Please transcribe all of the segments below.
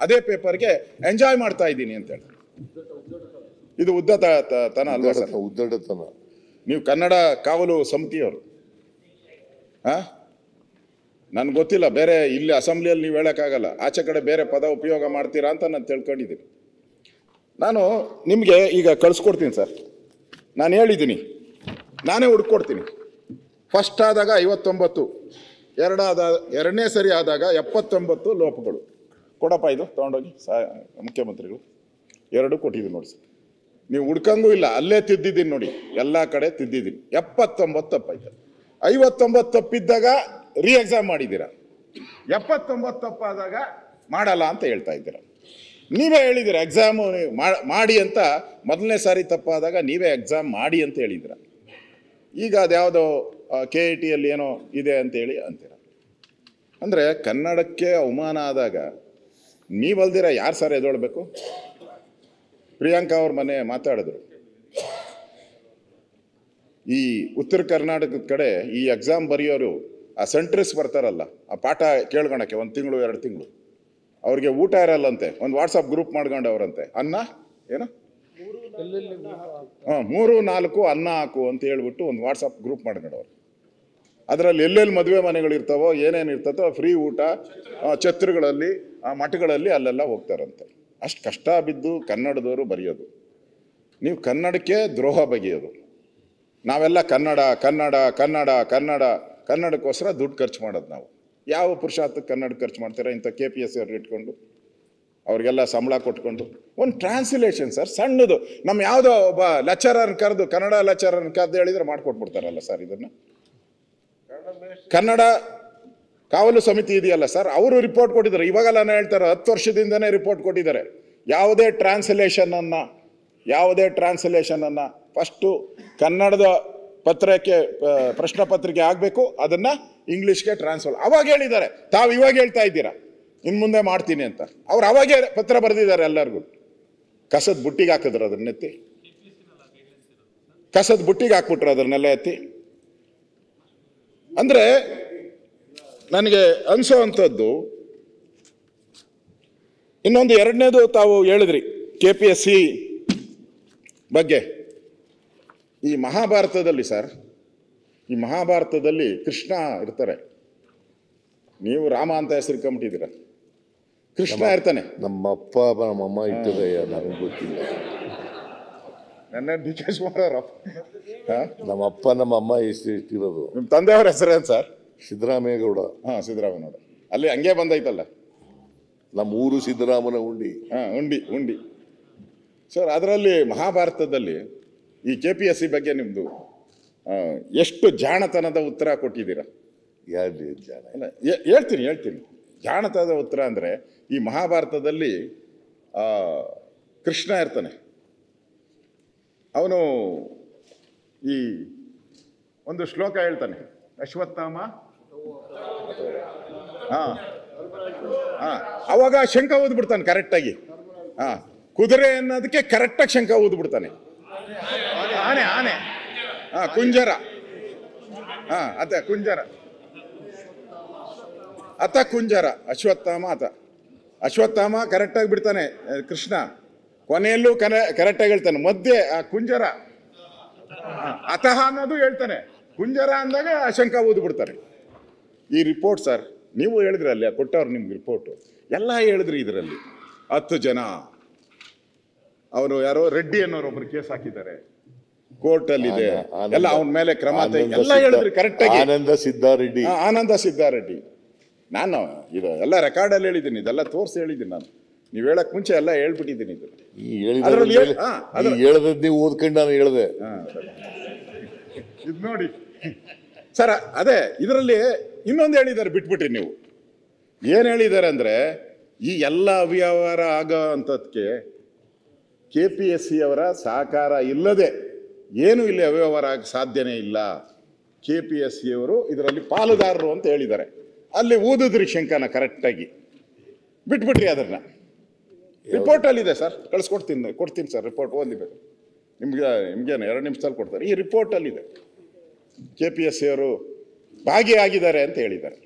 ಅದೇ ಪೇಪರ್ಗೆ ಎಂಜಾಯ್ ಮಾಡ್ತಾ ಇದ್ದೀನಿ ಅಂತ ಹೇಳಿ. ಇದು ಉದ್ದಟತನ ಅಲ್ವಾ ಸರ್? ಉದ್ದಟತನ. ನೀವು ಕನ್ನಡ ಕಾವಲು ಸಮಿತಿಯವರು. ನನ್ಗೆ ಗೊತ್ತಿಲ್ಲ, ಬೇರೆ ಇಲ್ಲಿ ಅಸೆಂಬ್ಲಿಯಲ್ಲಿ ನೀವು ಹೇಳೋಕ್ಕಾಗಲ್ಲ, ಆಚೆ ಕಡೆ ಬೇರೆ ಪದ ಉಪಯೋಗ ಮಾಡ್ತೀರಾ ಅಂತ ನಾನು ತಿಳ್ಕೊಂಡಿದ್ದೀನಿ. ನಾನು ನಿಮಗೆ ಈಗ ಕಳಿಸ್ಕೊಡ್ತೀನಿ ಸರ್. ನಾನು ಹೇಳಿದ್ದೀನಿ, ನಾನೇ ಹುಡುಕೊಡ್ತೀನಿ. ಫಸ್ಟ್ ಆದಾಗ 59, ಎರಡನೇ ಸರಿ ಆದಾಗ 79 ಲೋಪಗಳು. ಕೊಡಪ್ಪ ಇದು ತೊಗೊಂಡೋಗಿ ಮುಖ್ಯಮಂತ್ರಿಗಳು. 2 ಕೊಟ್ಟಿದ್ದೀನಿ ನೋಡಿ ಸರ್. ನೀವು ಹುಡ್ಕಂಗೂ ಇಲ್ಲ, ಅಲ್ಲೇ ತಿದ್ದಿದ್ದೀನಿ ನೋಡಿ, ಎಲ್ಲ ಕಡೆ ತಿದ್ದಿದ್ದೀನಿ. 79 ತಪ್ಪಾಯ್ತು. 59 ತಪ್ಪಿದ್ದಾಗ ರೀ ಎಕ್ಸಾಮ್ ಮಾಡಿದ್ದೀರಾ, 79 ತಪ್ಪಾದಾಗ ಮಾಡಲ್ಲ ಅಂತ ಹೇಳ್ತಾ ಇದ್ದೀರಾ. ನೀವೇ ಹೇಳಿದ್ದೀರಾ ಎಕ್ಸಾಮು ಮಾಡಿ ಅಂತ. ಮೊದಲನೇ ಸಾರಿ ತಪ್ಪಾದಾಗ ನೀವೇ ಎಕ್ಸಾಮ್ ಮಾಡಿ ಅಂತ ಹೇಳಿದ್ದೀರ. ಈಗ ಅದ್ಯಾವುದೋ KITಯಲ್ಲಿ ಏನೋ ಇದೆ ಅಂತೇಳಿ ಅಂತೀರ. ಅಂದರೆ ಕನ್ನಡಕ್ಕೆ ಅವಮಾನ ಆದಾಗ ನೀವಲ್ದಿರ ಯಾರು ಸರ್ ಎದೊಳ್ಬೇಕು? ಪ್ರಿಯಾಂಕಾ ಅವ್ರ ಮನೆ ಮಾತಾಡಿದ್ರು, ಈ ಉತ್ತರ ಕರ್ನಾಟಕದ ಕಡೆ ಈ ಎಕ್ಸಾಮ್ ಬರೆಯೋರು, ಆ ಸೆಂಟ್ರಿಸ್ ಬರ್ತಾರಲ್ಲ, ಆ ಪಾಠ ಕೇಳ್ಕೊಳಕ್ಕೆ 1 ತಿಂಗಳು 2 ತಿಂಗಳು ಅವ್ರಿಗೆ ಊಟ ಇರಲ್ಲಂತೆ. ಒಂದು ವಾಟ್ಸಪ್ ಗ್ರೂಪ್ ಮಾಡ್ಕೊಂಡವ್ರಂತೆ. ಅನ್ನ ಏನು 3-4 ಅನ್ನ ಹಾಕು ಅಂತ ಹೇಳ್ಬಿಟ್ಟು ಒಂದು ವಾಟ್ಸಪ್ ಗ್ರೂಪ್ ಮಾಡ್ಕೊಂಡವ್ರು. ಅದರಲ್ಲಿ ಎಲ್ಲೆಲ್ಲಿ ಮದುವೆ ಮನೆಗಳಿರ್ತಾವೋ, ಏನೇನು ಇರ್ತದೋ ಫ್ರೀ ಊಟ ಛತ್ರಗಳಲ್ಲಿ, ಮಠಗಳಲ್ಲಿ ಅಲ್ಲೆಲ್ಲ ಹೋಗ್ತಾರಂತೆ. ಅಷ್ಟು ಕಷ್ಟ ಬಿದ್ದು ಕನ್ನಡದವರು ಬರೆಯೋದು. ನೀವು ಕನ್ನಡಕ್ಕೆ ದ್ರೋಹ ಬಗೆಯೋದು. ನಾವೆಲ್ಲ ಕನ್ನಡ ಕನ್ನಡ ಕನ್ನಡ ಕನ್ನಡ ಕನ್ನಡಕ್ಕೋಸ್ಕರ ದುಡ್ಡು ಖರ್ಚು ಮಾಡೋದು. ನಾವು ಯಾವ ಪುರುಷಾರ್ಥಕ್ಕೆ ಕನ್ನಡ ಖರ್ಚು ಮಾಡ್ತೀರಾ? ಇಂಥ KPSC ಅವ್ರು ಇಟ್ಕೊಂಡು ಅವ್ರಿಗೆಲ್ಲ ಸಂಬಳ ಕೊಟ್ಕೊಂಡು. ಒಂದು ಟ್ರಾನ್ಸ್ಲೇಷನ್ ಸರ್, ಸಣ್ಣದು. ನಮ್ಮ ಯಾವುದೋ ಒಬ್ಬ ಲೆಕ್ಚರರ್ ಕರೆದು, ಕನ್ನಡ ಲೆಕ್ಚರರ್ ಕರೆದು ಹೇಳಿದ್ರೆ ಮಾಡಿಕೊಟ್ಬಿಡ್ತಾರಲ್ಲ ಸರ್. ಇದನ್ನು ಕನ್ನಡ ಕಾವಲು ಸಮಿತಿ ಇದೆಯಲ್ಲ ಸರ್, ಅವರು ರಿಪೋರ್ಟ್ ಕೊಟ್ಟಿದ್ದಾರೆ. ಇವಾಗೆಲ್ಲ ನಾನು ಹೇಳ್ತಾರೆ, 10 ವರ್ಷದಿಂದನೇ ರಿಪೋರ್ಟ್ ಕೊಟ್ಟಿದ್ದಾರೆ. ಯಾವುದೇ ಟ್ರಾನ್ಸ್ಲೇಷನನ್ನು ಫಸ್ಟು ಕನ್ನಡದ ಪತ್ರಕ್ಕೆ ಪ್ರಶ್ನೆ ಪತ್ರಿಕೆ ಆಗಬೇಕು, ಅದನ್ನು ಇಂಗ್ಲೀಷ್ಗೆ ಟ್ರಾನ್ಸ್ಫರ್. ಅವಾಗ ಹೇಳಿದ್ದಾರೆ, ತಾವು ಇವಾಗ ಹೇಳ್ತಾ ಇದ್ದೀರಾ ಇನ್ನು ಮುಂದೆ ಮಾಡ್ತೀನಿ ಅಂತ. ಅವ್ರು ಅವಾಗೇ ಪತ್ರ ಬರೆದಿದ್ದಾರೆ ಎಲ್ಲರಿಗೂ. ಕಸದ ಬುಟ್ಟಿಗೆ ಹಾಕಿದ್ರು ಅದನ್ನೆತ್ತಿ, ಕಸದ ಬುಟ್ಟಿಗೆ ಹಾಕ್ಬಿಟ್ರು ಅದನ್ನೆಲ್ಲ ಎತ್ತಿ. ಅಂದರೆ ನನಗೆ ಅನಿಸೋ ಅಂಥದ್ದು ಇನ್ನೊಂದು, ಎರಡನೇದು ತಾವು ಹೇಳಿದ್ರಿ KPSC ಬಗ್ಗೆ. ಈ ಮಹಾಭಾರತದಲ್ಲಿ ಸರ್, ಈ ಮಹಾಭಾರತದಲ್ಲಿ ಕೃಷ್ಣ ಇರ್ತಾರೆ. ನೀವು ರಾಮ ಅಂತ ಹೆಸರು ಕಂಬಿಟ್ಟಿದ್ದೀರ, ಕೃಷ್ಣ ಇರ್ತಾನೆ. ನಮ್ಮಪ್ಪ ನಮ್ಮಮ್ಮ ಇಟ್ಟಿದೆಯ, ನನಗೆ ಗೊತ್ತಿಲ್ಲ. ನನ್ನ DK ಶಿವಕುಮಾರ್ ನಮ್ಮಪ್ಪ ನಮ್ಮಮ್ಮ ಎಷ್ಟು ಇಟ್ಟಿರೋದು. ನಿಮ್ಮ ತಂದೆಯವ್ರ ಹೆಸರೇನು ಸರ್? ಸಿದ್ದರಾಮೇಗೌಡ. ಸಿದ್ದರಾಮನಗೌಡ. ಅಲ್ಲಿ ಹಂಗೆ ಬಂದೈತಲ್ಲ, ನಮ್ಮ ಊರು ಸಿದ್ದರಾಮನ ಉಂಡಿ. ಉಂಡಿ ಸರ್. ಅದರಲ್ಲಿ ಮಹಾಭಾರತದಲ್ಲಿ ಈ KPSC ಬಗ್ಗೆ ನಿಮ್ಮದು ಎಷ್ಟು ಜಾಣತನದ ಉತ್ತರ ಕೊಟ್ಟಿದ್ದೀರಾ? ಯಾರು ಜಾಣ? ಅಲ್ಲ, ಹೇಳ್ತೀನಿ. ಜಾಣತನದ ಉತ್ತರ ಅಂದರೆ, ಈ ಮಹಾಭಾರತದಲ್ಲಿ ಕೃಷ್ಣ ಇರ್ತಾನೆ. ಅವನು ಈ ಒಂದು ಶ್ಲೋಕ ಹೇಳ್ತಾನೆ, ಅಶ್ವತ್ಥಾಮ. ಅವಾಗ ಶಂಖ ಊದ್ಬಿಡ್ತಾನೆ ಕರೆಕ್ಟಾಗಿ. ಕುದುರೆ ಅನ್ನೋದಕ್ಕೆ ಕರೆಕ್ಟಾಗಿ ಶಂಖ ಊದ್ಬಿಡ್ತಾನೆ. ಆನೆ ಕುಂಜರ. ಕುಂಜರ ಕುಂಜರ ಅಶ್ವತ್ಥಾಮ ಕರೆಕ್ಟಾಗಿ ಬಿಡ್ತಾನೆ ಕೃಷ್ಣ. ಕೊನೆಯಲ್ಲೂ ಕರೆಕ್ಟಾಗಿ ಹೇಳ್ತಾನೆ. ಮಧ್ಯೆ ಕುಂಜರ ಅನ್ನೋದು ಹೇಳ್ತಾನೆ. ಕುಂಜರ ಅಂದಾಗ ಶಂಖ ಊದ್ಬಿಡ್ತಾರೆ. ಈ ರಿಪೋರ್ಟ್ ಸರ್, ನೀವು ಹೇಳಿದ್ರಿ, ಅಲ್ಲಿ ಕೊಟ್ಟವ್ರು ನಿಮ್ಗೆ ರಿಪೋರ್ಟು ಎಲ್ಲ ಹೇಳಿದ್ರಿ. ಇದರಲ್ಲಿ 10 ಜನ, ಅವರು ಯಾರೋ ರೆಡ್ಡಿ ಅನ್ನೋರೊಬ್ರು ಕೇಸ್ ಹಾಕಿದ್ದಾರೆ, ಕೋರ್ಟಲ್ಲಿದೆ, ಎಲ್ಲ ಅವನ ಮೇಲೆ ಕ್ರಮ ಎಲ್ಲ ಹೇಳಿದ್ರಿ ಕರೆಕ್ಟಾಗಿ. ಆನಂದ ಸಿದ್ದಾರೆಡ್ಡಿ. ನಾನು ಇದು ಎಲ್ಲ ರೆಕಾರ್ಡಲ್ಲಿ ಹೇಳಿದ್ದೀನಿ, ಇದೆಲ್ಲ ತೋರಿಸಿ ಹೇಳಿದ್ದೀನಿ. ನಾನು ನೀವು ಹೇಳಕ್ ಮುಂಚೆ ಎಲ್ಲ ಹೇಳ್ಬಿಟ್ಟಿದ್ದೀನಿ. ನೀವು ಓದ್ಕೊಂಡು ನಾನು ಹೇಳಿದೆ. ಇದು ನೋಡಿ ಸರ್, ಅದೇ ಇದರಲ್ಲಿ ಇನ್ನೊಂದು ಹೇಳಿದ್ದಾರೆ, ಬಿಟ್ಬಿಟ್ರಿ ನೀವು. ಏನು ಹೇಳಿದ್ದಾರೆ ಅಂದರೆ, ಈ ಎಲ್ಲ ಅವ್ಯವಹಾರ ಆಗೋ ಅಂಥದ್ಕೆ KPSC ಅವರ ಸಹಕಾರ ಇಲ್ಲದೆ ಏನು ಇಲ್ಲಿ ಅವ್ಯವಹಾರ ಆಗ ಸಾಧ್ಯನೇ ಇಲ್ಲ. KPSC ಅವರು ಇದರಲ್ಲಿ ಪಾಲುದಾರರು ಅಂತ ಹೇಳಿದ್ದಾರೆ. ಅಲ್ಲಿ ಊದಿದ್ರಿ ಶಂಕನ ಕರೆಕ್ಟಾಗಿ, ಬಿಟ್ಬಿಟ್ರಿ ಅದನ್ನು. ರಿಪೋರ್ಟಲ್ಲಿದೆ ಸರ್, ಕೊಡ್ತೀನಿ ಸರ್. ರಿಪೋರ್ಟ್ ಓದಲಿಬೇಕು ನಿಮ್ಗೇನು 2 ನಿಮಿಷದಲ್ಲಿ ಕೊಡ್ತಾರೆ. ಈ ರಿಪೋರ್ಟಲ್ಲಿದೆ, KPSC ಅವರು ಭಾಗಿಯಾಗಿದ್ದಾರೆ ಅಂತ ಹೇಳಿದ್ದಾರೆ.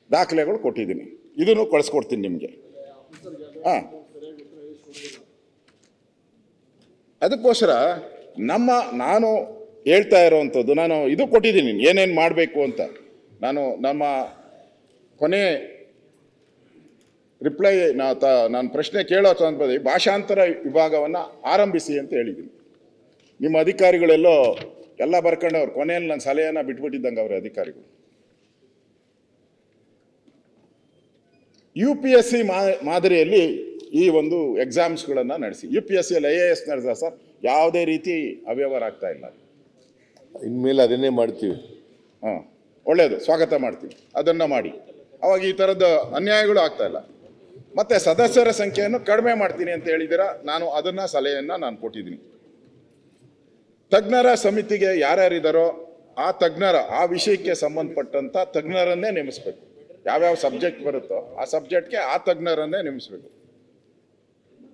ದಾಖಲೆಗಳು ಕೊಟ್ಟಿದ್ದೀನಿ, ಇದನ್ನು ಕಳಿಸ್ಕೊಡ್ತೀನಿ ನಿಮಗೆ. ಹಾಂ, ಅದಕ್ಕೋಸ್ಕರ ನಾನು ಹೇಳ್ತಾ ಇರೋವಂಥದ್ದು, ನಾನು ಇದು ಕೊಟ್ಟಿದ್ದೀನಿ ಏನೇನು ಮಾಡಬೇಕು ಅಂತ. ನಮ್ಮ ಕೊನೆ ರಿಪ್ಲೈ ನಾನು ಪ್ರಶ್ನೆ ಕೇಳೋ ಸಂದರ್ಭದಲ್ಲಿ ಭಾಷಾಂತರ ವಿಭಾಗವನ್ನು ಆರಂಭಿಸಿ ಅಂತ ಹೇಳಿದ್ದೀನಿ. ನಿಮ್ಮ ಅಧಿಕಾರಿಗಳೆಲ್ಲೋ ಎಲ್ಲ ಬರ್ಕೊಂಡವ್ರು, ಕೊನೆಯಲ್ಲಿ ನನ್ನ ಸಲಹೆಯನ್ನು ಬಿಟ್ಬಿಟ್ಟಿದ್ದಂಗೆ ಅವ್ರ ಅಧಿಕಾರಿಗಳು. UPSC ಮಾದರಿಯಲ್ಲಿ ಈ ಒಂದು ಎಕ್ಸಾಮ್ಸ್ಗಳನ್ನು ನಡೆಸಿ. UPSCಯಲ್ಲಿ IAS ನಡೆದ ಸರ್, ಯಾವುದೇ ರೀತಿ ಅವ್ಯವಹಾರ ಆಗ್ತಾ ಇಲ್ಲ. ಇನ್ಮೇಲೆ ಅದನ್ನೇ ಮಾಡ್ತೀವಿ. ಹಾಂ, ಒಳ್ಳೆಯದು, ಸ್ವಾಗತ ಮಾಡ್ತೀವಿ. ಅದನ್ನು ಮಾಡಿ. ಅವಾಗ ಈ ಥರದ ಅನ್ಯಾಯಗಳು ಆಗ್ತಾ ಇಲ್ಲ. ಮತ್ತು ಸದಸ್ಯರ ಸಂಖ್ಯೆಯನ್ನು ಕಡಿಮೆ ಮಾಡ್ತೀನಿ ಅಂತ ಹೇಳಿದ್ದೀರಾ. ಅದನ್ನು ಸಲಹೆಯನ್ನು ನಾನು ಕೊಟ್ಟಿದ್ದೀನಿ. ತಜ್ಞರ ಸಮಿತಿಗೆ ಯಾರ್ಯಾರಿದ್ದಾರೋ ಆ ವಿಷಯಕ್ಕೆ ಸಂಬಂಧಪಟ್ಟಂಥ ತಜ್ಞರನ್ನೇ ನೇಮಿಸಬೇಕು. ಯಾವ್ಯಾವ ಸಬ್ಜೆಕ್ಟ್ ಬರುತ್ತೋ ಆ ಸಬ್ಜೆಕ್ಟ್ಗೆ ಆ ತಜ್ಞರನ್ನೇ ನೇಮಿಸಬೇಕು.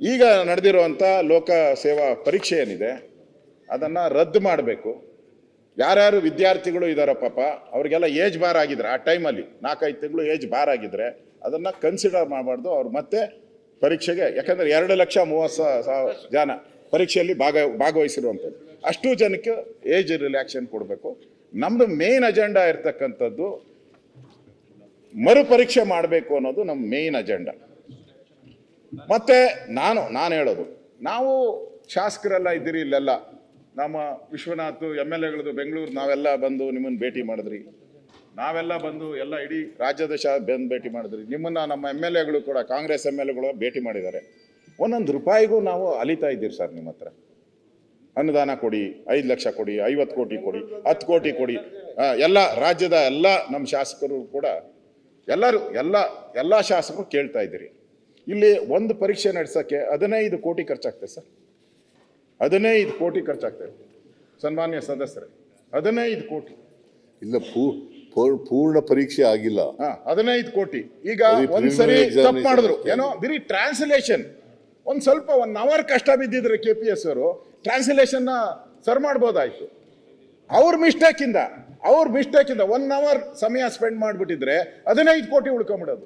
ಈಗ ನಡೆದಿರುವಂಥ ಲೋಕ ಸೇವಾ ಪರೀಕ್ಷೆ ಏನಿದೆ ಅದನ್ನು ರದ್ದು ಮಾಡಬೇಕು. ಯಾರ್ಯಾರು ವಿದ್ಯಾರ್ಥಿಗಳು ಇದ್ದಾರೋ ಪಾಪ ಅವ್ರಿಗೆಲ್ಲ ಏಜ್ ಬಾರ್ ಆಗಿದ್ರೆ, ಆ ಟೈಮಲ್ಲಿ 4-5 ತಿಂಗಳು ಏಜ್ ಬಾರ್ ಆಗಿದ್ರೆ ಅದನ್ನು ಕನ್ಸಿಡರ್ ಮಾಡಬಾರ್ದು. ಅವ್ರು ಮತ್ತೆ ಪರೀಕ್ಷೆಗೆ, ಯಾಕಂದರೆ 2,30,000 ಜನ ಪರೀಕ್ಷೆಯಲ್ಲಿ ಭಾಗವಹಿಸಿರುವಂಥದ್ದು, ಅಷ್ಟು ಜನಕ್ಕೆ ಏಜ್ ರಿಲ್ಯಾಕ್ಷನ್ ಕೊಡಬೇಕು. ನಮ್ಮದು ಮೇನ್ ಅಜೆಂಡಾ ಇರ್ತಕ್ಕಂಥದ್ದು ಮರುಪರೀಕ್ಷೆ ಮಾಡಬೇಕು ಅನ್ನೋದು ನಮ್ಮ ಮೇನ್ ಅಜೆಂಡಾ. ಮತ್ತೆ ನಾನು ಹೇಳೋದು, ನಾವು ಶಾಸಕರೆಲ್ಲ ಇದ್ದೀರಿ ಇಲ್ಲೆಲ್ಲ, ನಮ್ಮ ವಿಶ್ವನಾಥ್ MLAಗಳದ್ದು ಬೆಂಗಳೂರು ನಾವೆಲ್ಲ ಬಂದು ನಿಮ್ಮನ್ನು ಭೇಟಿ ಮಾಡಿದ್ರಿ, ನಾವೆಲ್ಲ ಬಂದು ಎಲ್ಲ ಇಡೀ ರಾಜ್ಯದ ಬಂದು ಭೇಟಿ ಮಾಡಿದ್ರಿ. ನಿಮ್ಮನ್ನು ನಮ್ಮ MLAಗಳು ಕೂಡ, ಕಾಂಗ್ರೆಸ್ MLAಗಳು ಭೇಟಿ ಮಾಡಿದ್ದಾರೆ. ಒಂದೊಂದು ರೂಪಾಯಿಗೂ ನಾವು ಅಲಿತಾ ಇದ್ದೀರಿ ಸರ್. ನಿಮ್ಮ ಹತ್ರ ಅನುದಾನ ಕೊಡಿ, 5 ಲಕ್ಷ ಕೊಡಿ, 50 ಕೋಟಿ ಕೊಡಿ, 10 ಕೋಟಿ ಕೊಡಿ. ಎಲ್ಲ ರಾಜ್ಯದ ಎಲ್ಲ ನಮ್ಮ ಶಾಸಕರು ಕೂಡ ಎಲ್ಲ ಶಾಸಕರು ಕೇಳ್ತಾ ಇದ್ದೀರಿ. ಇಲ್ಲಿ ಒಂದು ಪರೀಕ್ಷೆ ನಡೆಸೋಕ್ಕೆ 15 ಕೋಟಿ ಖರ್ಚಾಗ್ತದೆ ಸರ್. 15 ಕೋಟಿ ಖರ್ಚಾಗ್ತದೆ ಸನ್ಮಾನ್ಯ ಸದಸ್ಯರೇ, 15 ಕೋಟಿ. ಇಲ್ಲ, ಪೂರ್ಣ ಪರೀಕ್ಷೆ ಆಗಿಲ್ಲ. 15 ಕೋಟಿ. ಈಗ ಒಂದ್ಸರಿ ತಪ್ಪು ಮಾಡಿದ್ರು, ಏನೋ ಬರೀ ಟ್ರಾನ್ಸ್ಲೇಷನ್ ಸ್ವಲ್ಪ 1 ಅವರ್ ಕಷ್ಟ ಬಿದ್ದಿದ್ರೆ KPS ಅವರು ಟ್ರಾನ್ಸ್ಲೇಷನ್ ಸರ್ ಮಾಡ್ಬೋದಾಯ್ತು. ಅವ್ರ ಮಿಸ್ಟೇಕಿಂದ 1 ಅವರ್ ಸಮಯ ಸ್ಪೆಂಡ್ ಮಾಡಿಬಿಟ್ಟಿದ್ರೆ 15 ಕೋಟಿ ಉಳ್ಕೊಂಬಿಡೋದು.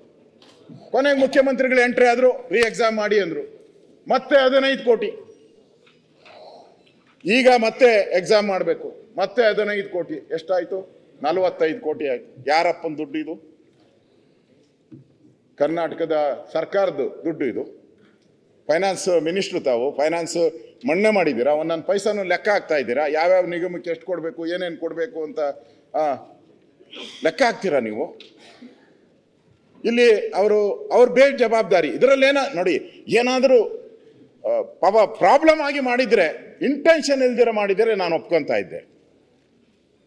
ಕೊನೆಗೆ ಮುಖ್ಯಮಂತ್ರಿಗಳು ಎಂಟ್ರಿ ಆದ್ರು, ಎಕ್ಸಾಮ್ ಮಾಡಿ ಅಂದ್ರು, ಮತ್ತೆ 15 ಕೋಟಿ. ಈಗ ಮತ್ತೆ ಎಕ್ಸಾಮ್ ಮಾಡಬೇಕು, ಮತ್ತೆ 15 ಕೋಟಿ. ಎಷ್ಟಾಯ್ತು? 45 ಕೋಟಿ ಆಯ್ತು. ಯಾರಪ್ಪನ ದುಡ್ಡು ಇದು? ಕರ್ನಾಟಕದ ಸರ್ಕಾರದ ದುಡ್ಡು ಇದು. ಫೈನಾನ್ಸ್ ಮಿನಿಸ್ಟ್ರು ತಾವು ಫೈನಾನ್ಸ್ ಮಣ್ಣೆ ಮಾಡಿದ್ದೀರಾ, ಒಂದೊಂದು ಪೈಸಾನು ಲೆಕ್ಕ ಹಾಕ್ತಾ ಇದ್ದೀರಾ. ಯಾವ್ಯಾವ ನಿಗಮಕ್ಕೆ ಎಷ್ಟು ಕೊಡಬೇಕು, ಏನೇನು ಕೊಡಬೇಕು ಅಂತ ಲೆಕ್ಕ ಹಾಕ್ತೀರಾ ನೀವು. ಇಲ್ಲಿ ಅವ್ರ ಬೇಡ ಜವಾಬ್ದಾರಿ. ಇದರಲ್ಲಿ ನೋಡಿ, ಏನಾದರೂ ಪಾಪ ಪ್ರಾಬ್ಲಮ್ ಆಗಿ ಮಾಡಿದರೆ, ಇಂಟೆನ್ಷನ್ ಇಲ್ದಿರ ಮಾಡಿದರೆ ನಾನು ಒಪ್ಕೊತಾ ಇದ್ದೆ.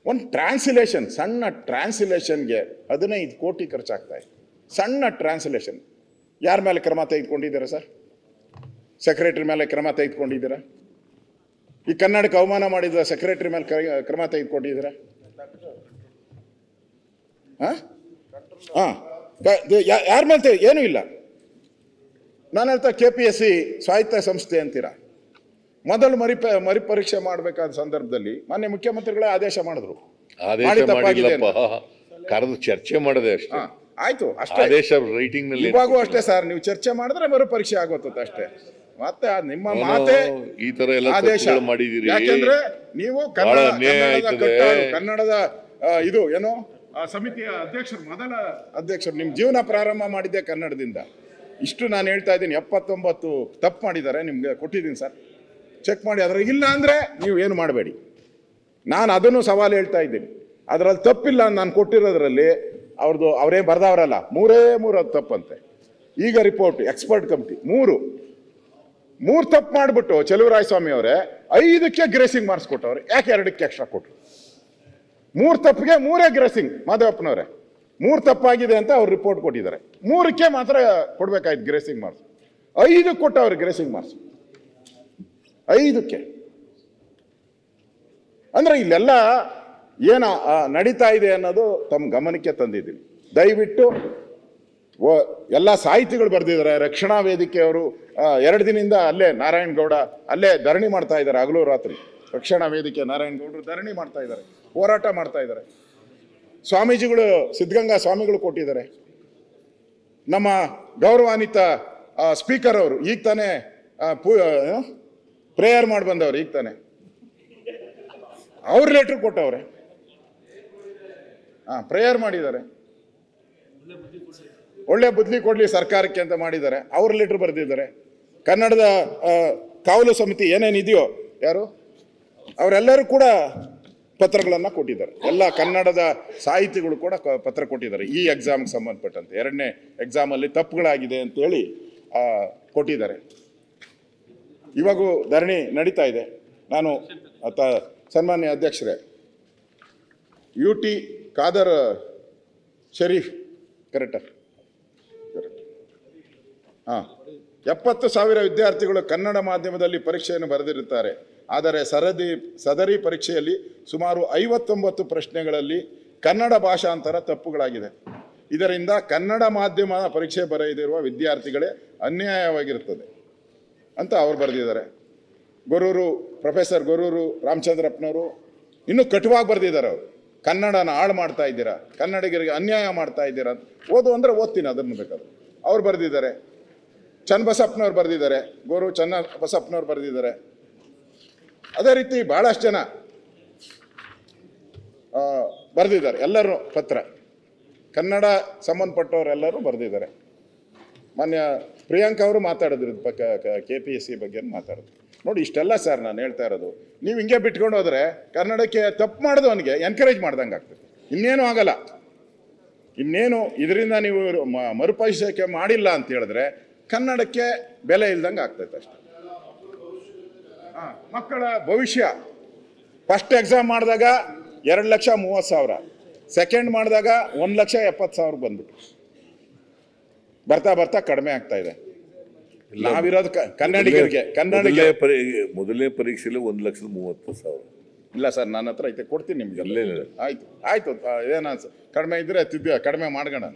ಒಂದು ಟ್ರಾನ್ಸ್ಲೇಷನ್, ಸಣ್ಣ ಟ್ರಾನ್ಸ್ಲೇಷನ್ಗೆ 15 ಕೋಟಿ ಖರ್ಚಾಗ್ತಾ ಇದೆ. ಸಣ್ಣ ಟ್ರಾನ್ಸ್ಲೇಷನ್. ಯಾರ ಮೇಲೆ ಕ್ರಮ ತೆಗೆದುಕೊಂಡಿದ್ದೀರಾ ಸರ್? ಸೆಕ್ರೆಟರಿ ಮೇಲೆ ಕ್ರಮ ತೆಗೆದುಕೊಂಡಿದ್ದೀರಾ? ಈ ಕನ್ನಡಕ್ಕೆ ಅವಮಾನ ಮಾಡಿದ ಸೆಕ್ರೆಟರಿ ಮೇಲೆ ಕ್ರಮ ತೆಗೆದುಕೊಂಡಿದ್ದೀರಾ? ಯಾರ ಮೇಲೆ ಏನೂ ಇಲ್ಲ. ನಾನು ಹೇಳ್ತಾ KPSC ಸ್ವಾಯತ್ತ ಸಂಸ್ಥೆ ಅಂತೀರಾ. ಮೊದಲು ಮರುಪರೀಕ್ಷೆ ಮಾಡಬೇಕಾದ ಸಂದರ್ಭದಲ್ಲಿ ಮಾನ್ಯ ಮುಖ್ಯಮಂತ್ರಿಗಳೇ ಆದೇಶ ಮಾಡಿದ್ರು. ಕರೆದು ಚರ್ಚೆ ಮಾಡದೆ ಅಷ್ಟೇ. ಆಯ್ತು, ಅಷ್ಟೇ. ಆದೇಶ ರೈಟಿಂಗ್ ನಲ್ಲಿ ಇವಾಗೂ ಅಷ್ಟೇ ಸರ್, ನೀವು ಚರ್ಚೆ ಮಾಡಿದ್ರೆ ಮರುಪರೀಕ್ಷೆ ಆಗೋತದೆ ಅಷ್ಟೇ. ಮತ್ತೆ ನಿಮ್ಮ ಮಾತೆ ಈ ತರ ಎಲ್ಲ ಆದೇಶ ಮಾಡಿದಿರಿ. ಯಾಕೆಂದ್ರೆ ನೀವು ಕನ್ನಡದ ಇದು ಏನೋ ಸಮಿತಿಯ ಅಧ್ಯಕ್ಷರು, ಮೊದಲ ಅಧ್ಯಕ್ಷರು. ನಿಮ್ಮ ಜೀವನ ಪ್ರಾರಂಭ ಮಾಡಿದ್ದೆ ಕನ್ನಡದಿಂದ. ಇಷ್ಟು ನಾನು ಹೇಳ್ತಾ ಇದ್ದೀನಿ. 79 ತಪ್ಪು ಮಾಡಿದ್ದಾರೆ, ನಿಮ್ಗೆ ಕೊಟ್ಟಿದ್ದೀನಿ ಸರ್, ಚೆಕ್ ಮಾಡಿ. ಅದ್ರ ಇಲ್ಲ ಅಂದರೆ ನೀವು ಏನು ಮಾಡಬೇಡಿ. ನಾನು ಅದನ್ನು ಸವಾಲು ಹೇಳ್ತಾ ಇದ್ದೀನಿ. ಅದರಲ್ಲಿ ತಪ್ಪಿಲ್ಲ ನಾನು ಕೊಟ್ಟಿರೋದ್ರಲ್ಲಿ. ಅವರೇ ಬರ್ದವರಲ್ಲ, 3 ತಪ್ಪಂತೆ. ಈಗ ರಿಪೋರ್ಟ್ ಎಕ್ಸ್ಪರ್ಟ್ ಕಮಿಟಿ 3 ತಪ್ಪು ಮಾಡಿಬಿಟ್ಟು ಚೆಲುವರಾಯಸ್ವಾಮಿ ಅವರೇ 5ಕ್ಕೆ ಗ್ರೇಸಿಂಗ್ ಮಾರ್ಕ್ಸ್ ಕೊಟ್ಟವ್ರೆ. ಯಾಕೆ 2ಕ್ಕೆ ಎಕ್ಸ್ಟ್ರಾ ಕೊಟ್ಟರು? 3 ತಪ್ಪಿಗೆ 3 ಗ್ರೇಸಿಂಗ್. ಮಾಧವಪ್ಪನವರೇ 3 ತಪ್ಪಾಗಿದೆ ಅಂತ ಅವ್ರು ರಿಪೋರ್ಟ್ ಕೊಟ್ಟಿದ್ದಾರೆ. 3ಕ್ಕೆ ಮಾತ್ರ ಕೊಡ್ಬೇಕಾಯ್ತು ಗ್ರೇಸಿಂಗ್ ಮಾರ್ಕ್ಸ್. 5 ಕೊಟ್ಟವ್ರೆ ಗ್ರೇಸಿಂಗ್ ಮಾರ್ಕ್ಸ್, 5ಕ್ಕೆ. ಅಂದ್ರೆ ಇಲ್ಲೆಲ್ಲ ಏನ ನಡೀತಾ ಇದೆ ಅನ್ನೋದು ತಮ್ಮ ಗಮನಕ್ಕೆ ತಂದಿದ್ದೀನಿ. ದಯವಿಟ್ಟು ಎಲ್ಲ ಸಾಹಿತಿಗಳು ಬರೆದಿದ್ದಾರೆ. ರಕ್ಷಣಾ ವೇದಿಕೆಯವರು 2 ದಿನದಿಂದ ಅಲ್ಲೇ ನಾರಾಯಣಗೌಡ ಅಲ್ಲೇ ಧರಣಿ ಮಾಡ್ತಾ ಇದ್ದಾರೆ. ಹಗಲು ರಾತ್ರಿ ರಕ್ಷಣಾ ವೇದಿಕೆ ನಾರಾಯಣಗೌಡರು ಧರಣಿ ಮಾಡ್ತಾ ಇದ್ದಾರೆ, ಹೋರಾಟ ಮಾಡ್ತಾ ಇದ್ದಾರೆ. ಸ್ವಾಮೀಜಿಗಳು, ಸಿದ್ಧಗಂಗಾ ಸ್ವಾಮಿಗಳು ಕೊಟ್ಟಿದ್ದಾರೆ. ನಮ್ಮ ಗೌರವಾನ್ವಿತ ಸ್ಪೀಕರ್ ಅವರು ಈಗ ತಾನೇ ಪ್ರೇಯರ್ ಮಾಡಿ ಬಂದವ್ರು ಈಗ ತಾನೆ ಅವ್ರ ಲೆಟ್ರ್ ಕೊಟ್ಟವ್ರೆ. ಪ್ರೇಯರ್ ಮಾಡಿದ್ದಾರೆ, ಒಳ್ಳೆ ಬುದ್ಧಿ ಕೊಡ್ಲಿ ಸರ್ಕಾರಕ್ಕೆ ಅಂತ ಮಾಡಿದ್ದಾರೆ. ಅವ್ರ ಲೆಟ್ರ್ ಬರೆದಿದ್ದಾರೆ. ಕನ್ನಡದ ಕಾವಲು ಸಮಿತಿ ಏನೇನಿದೆಯೋ ಯಾರು ಅವರೆಲ್ಲರೂ ಕೂಡ ಪತ್ರಗಳನ್ನು ಕೊಟ್ಟಿದ್ದಾರೆ. ಎಲ್ಲ ಕನ್ನಡದ ಸಾಹಿತಿಗಳು ಕೂಡ ಪತ್ರ ಕೊಟ್ಟಿದ್ದಾರೆ. ಈ ಎಕ್ಸಾಮ್ಗೆ ಸಂಬಂಧಪಟ್ಟಂತೆ 2ನೇ ಎಕ್ಸಾಮಲ್ಲಿ ತಪ್ಪುಗಳಾಗಿದೆ ಅಂತೇಳಿ ಕೊಟ್ಟಿದ್ದಾರೆ. ಇವಾಗೂ ಧರಣಿ ನಡೀತಾ ಇದೆ. ನಾನು ಸನ್ಮಾನ್ಯ ಅಧ್ಯಕ್ಷರೇ, UT ಖಾದರ್ ಶರೀಫ್ ಕರೆಕ್ಟಾ? 70,000 ವಿದ್ಯಾರ್ಥಿಗಳು ಕನ್ನಡ ಮಾಧ್ಯಮದಲ್ಲಿ ಪರೀಕ್ಷೆಯನ್ನು ಬರೆದಿರುತ್ತಾರೆ. ಆದರೆ ಸದರಿ ಪರೀಕ್ಷೆಯಲ್ಲಿ ಸುಮಾರು 59 ಪ್ರಶ್ನೆಗಳಲ್ಲಿ ಕನ್ನಡ ಭಾಷಾಂತರ ತಪ್ಪುಗಳಾಗಿದೆ. ಇದರಿಂದ ಕನ್ನಡ ಮಾಧ್ಯಮ ಪರೀಕ್ಷೆ ಬರೆದಿರುವ ವಿದ್ಯಾರ್ಥಿಗಳೇ ಅನ್ಯಾಯವಾಗಿರುತ್ತದೆ ಅಂತ ಅವ್ರು ಬರೆದಿದ್ದಾರೆ. ಪ್ರೊಫೆಸರ್ ಗೊರೂರು ರಾಮಚಂದ್ರಪ್ಪನವರು ಇನ್ನೂ ಕಟುವಾಗಿ ಬರೆದಿದ್ದಾರೆ. ಅವರು ಕನ್ನಡನ ಹಾಳು ಮಾಡ್ತಾ ಇದ್ದೀರಾ, ಕನ್ನಡಿಗರಿಗೆ ಅನ್ಯಾಯ ಮಾಡ್ತಾ ಇದ್ದೀರಾ ಅಂತ. ಓದು ಅಂದರೆ ಓದ್ತೀನಿ, ಅದನ್ನು ಬೇಕಾದ್ರೆ ಅವ್ರು ಬರೆದಿದ್ದಾರೆ. ಚನ್ನಬಸಪ್ಪನವ್ರು ಬರೆದಿದ್ದಾರೆ, ಚನ್ನಬಸಪ್ಪನವ್ರು ಬರೆದಿದ್ದಾರೆ. ಅದೇ ರೀತಿ ಭಾಳಷ್ಟು ಜನ ಬರೆದಿದ್ದಾರೆ. ಎಲ್ಲರೂ ಪತ್ರ ಕನ್ನಡ ಸಂಬಂಧಪಟ್ಟವರೆಲ್ಲರೂ ಬರೆದಿದ್ದಾರೆ. ಮಾನ್ಯ ಪ್ರಿಯಾಂಕಾ ಅವರು ಮಾತಾಡಿದ್ರು KPSC ಬಗ್ಗೆ ಮಾತಾಡಿದ್ರು. ನೋಡಿ, ಇಷ್ಟೆಲ್ಲ ಸರ್ ನಾನು ಹೇಳ್ತಾ ಇರೋದು. ನೀವು ಹಿಂಗೆ ಬಿಟ್ಕೊಂಡು ಹೋದರೆ ಕನ್ನಡಕ್ಕೆ ತಪ್ಪು ಮಾಡಿದವನಿಗೆ ಎನ್ಕರೇಜ್ ಮಾಡ್ದಂಗೆ ಆಗ್ತದೆ. ಇನ್ನೇನು ಆಗಲ್ಲ. ಇನ್ನೇನು ಇದರಿಂದ ನೀವು ಮರುಪರಿಶೀಲನೆ ಮಾಡಿಲ್ಲ ಅಂತ ಹೇಳಿದ್ರೆ ಕನ್ನಡಕ್ಕೆ ಬೆಲೆ ಇಲ್ದಂಗೆ ಆಗ್ತೈತೆ ಅಷ್ಟೆ. ಮಕ್ಕಳ ಭವಿಷ್ಯ ಫಸ್ಟ್ ಎಕ್ಸಾಮ್ ಮಾಡಿದಾಗ 2,30,000, ಸೆಕೆಂಡ್ ಮಾಡಿದಾಗ 1,70,000 ಬಂದ್ಬಿಟ್ಟು ಬರ್ತಾ ಬರ್ತಾ ಕಡಿಮೆ ಆಗ್ತಾ ಇದೆ. ನಾವಿರೋದು ಕನ್ನಡಿಗರಿಗೆ. ಮೊದಲನೇ ಪರೀಕ್ಷೆಯಲ್ಲಿ 1,30,30,000 ಇಲ್ಲ ಸರ್, ನನ್ನ ಹತ್ರ ಐತೆ, ಕೊಡ್ತೀನಿ ನಿಮ್ಗೆ. ಆಯ್ತು ಏನ ಕಡಿಮೆ ಇದ್ರೆ ಕಡಿಮೆ ಮಾಡ್ಕೋಣ.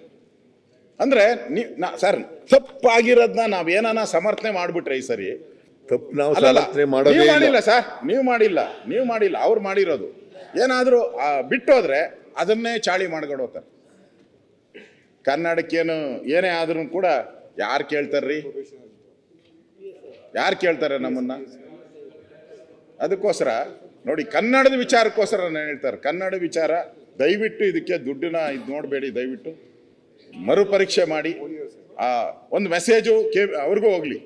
ಅಂದ್ರೆ ಸರ್, ತಪ್ಪಾಗಿರೋದನ್ನ ನಾವೇನ ಸಮರ್ಥನೆ ಮಾಡ್ಬಿಟ್ರೆ ಈ ಸರಿ ತಪ್ಪು ನಾವು ಸಮರ್ಥನೆ ಮಾಡಿಲ್ಲ ಸರ್. ನೀವು ಮಾಡಿಲ್ಲ, ಅವ್ರು ಮಾಡಿರೋದು. ಏನಾದರೂ ಬಿಟ್ಟೋದ್ರೆ ಅದನ್ನೇ ಚಾಳಿ ಮಾಡ್ಕೊಂಡು ಹೋಗ್ತಾರೆ. ಕನ್ನಡಕ್ಕೇನು ಏನೇ ಆದ್ರೂ ಕೂಡ ಯಾರು ಕೇಳ್ತಾರ್ರಿ? ಯಾರು ಕೇಳ್ತಾರೆ ನಮ್ಮನ್ನ? ಅದಕ್ಕೋಸ್ಕರ ನೋಡಿ, ಕನ್ನಡದ ವಿಚಾರಕ್ಕೋಸ್ಕರ ನಾನು ಹೇಳ್ತಾರೆ. ಕನ್ನಡ ವಿಚಾರ ದಯವಿಟ್ಟು ಇದಕ್ಕೆ ದುಡ್ಡನ್ನ ಇದು ನೋಡಬೇಡಿ. ದಯವಿಟ್ಟು ಮರುಪರೀಕ್ಷೆ ಮಾಡಿ. ಒಂದು ಮೆಸೇಜು ಅವ್ರಿಗೂ ಹೋಗ್ಲಿ,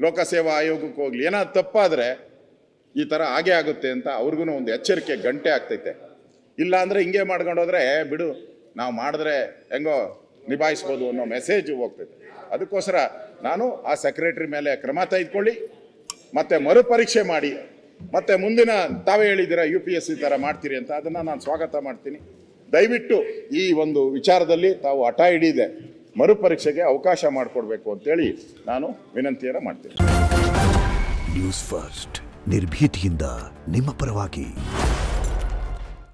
ಲೋಕಸೇವಾ ಆಯೋಗಕ್ಕೆ ಹೋಗ್ಲಿ. ಏನಾದ್ರು ತಪ್ಪಾದರೆ ಈ ಥರ ಹಾಗೆ ಆಗುತ್ತೆ ಅಂತ ಅವ್ರಿಗೂ ಒಂದು ಎಚ್ಚರಿಕೆ ಗಂಟೆ ಆಗ್ತೈತೆ. ಇಲ್ಲ ಅಂದರೆ ಹಿಂಗೆ ಮಾಡ್ಕೊಂಡೋದ್ರೆ ಬಿಡು, ನಾವು ಮಾಡಿದ್ರೆ ಹೆಂಗೋ ನಿಭಾಯಿಸ್ಬೋದು ಅನ್ನೋ ಮೆಸೇಜ್ ಹೋಗ್ತೈತೆ. ಅದಕ್ಕೋಸ್ಕರ ನಾನು ಆ ಸೆಕ್ರೆಟರಿ ಮೇಲೆ ಕ್ರಮ ತೆಗೆದುಕೊಳ್ಳಿ, ಮತ್ತು ಮರುಪರೀಕ್ಷೆ ಮಾಡಿ, ಮತ್ತು ಮುಂದಿನ ತಾವೇ ಹೇಳಿದ್ದೀರ UPSC ಥರ ಮಾಡ್ತೀರಿ ಅಂತ, ಅದನ್ನು ನಾನು ಸ್ವಾಗತ ಮಾಡ್ತೀನಿ. ದಯವಿಟ್ಟು ಈ ಒಂದು ವಿಚಾರದಲ್ಲಿ ತಾವು ಹಠ ಹಿಡಿದೆ ಮರುಪರೀಕ್ಷೆಗೆ ಅವಕಾಶ ಮಾಡಿಕೊಡ್ಬೇಕು ಅಂತೇಳಿ ನಾನು ವಿನಂತಿಯನ್ನು ಮಾಡ್ತೀನಿ. ನ್ಯೂಸ್ ಫಸ್ಟ್, ನಿರ್ಭೀತಿಯಿಂದ ನಿಮ್ಮ ಪರವಾಗಿ.